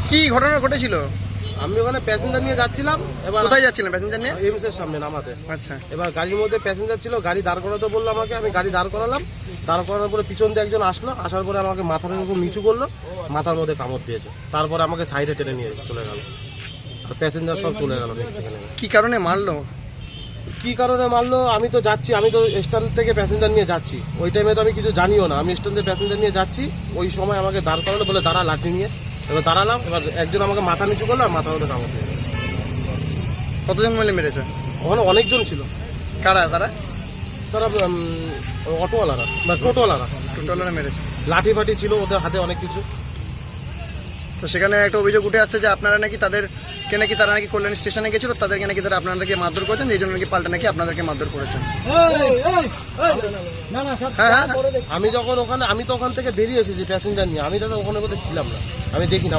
কি ঘটনা ঘটেছিল? আমি ওখানে প্যাসেঞ্জার নিয়ে যাচ্ছিলাম। এবার কোথায় যাচ্ছিলেন প্যাসেঞ্জার নিয়ে? এমস এর সামনে নামাতে। আচ্ছা, এবার গাড়ির মধ্যে প্যাসেঞ্জার ছিল, গাড়ি দাঁড় করাতে বললো আমাকে, আমি গাড়ি দাঁড় করালাম। দাঁড় করানোর পরে পিছন দিয়ে একজন আসলো, আসার পরে আমাকে মাথার উপর নিচু করলো, মাথার মধ্যে কামড় দিয়েছে। তারপরে আমাকে সাইডে টেনে নিয়ে চলে গেল, আর প্যাসেঞ্জার সব চলে গেল নিচ থেকে নেমে। কি কারণে মারলো? কি কারণে মারলো আমি তো যাচ্ছি, আমি তো স্ট্যান্ড থেকে প্যাসেঞ্জার নিয়ে যাচ্ছি। ওই টাইমে তো আমি কিছু জানিও না, আমি স্ট্যান্ড থেকে প্যাসেঞ্জার নিয়ে যাচ্ছি। ওই সময় আমাকে দাঁড় করালো, বলে দাঁড়া লাঠি নিয়ে। এবার দাঁড়ালাম, এবার একজন আমাকে মাথা নিচু করলো আর মাথার মধ্যে কামড় দিয়েছে। কতজন মিলে মেরেছে? ওখানে অনেকজন ছিল। কারা তারা? তারা অটোওয়ালারা বা টোটোওয়ালারা, টোটালরা মেরেছে। লাঠি ফাটি ছিল ওদের হাতে, অনেক কিছু। তো সেখানে একটা অভিযোগ উঠে আসছে যে আপনারা নাকি তাদেরকে নাকি তারা নাকি কল্যাণ স্টেশনে গেছিল, তাদেরকে নাকি তারা আপনাদেরকে মারধর করেছেন, এই জন্য নাকি পাল্টা নাকি আপনাদেরকে মারধর করেছেন। হ্যাঁ হ্যাঁ, আমি তো ওখান থেকে বেরিয়ে এসেছি প্যাসেঞ্জার নিয়ে, আমি দাদা ওখানে কোথাও ছিলাম না, আমি দেখিনি।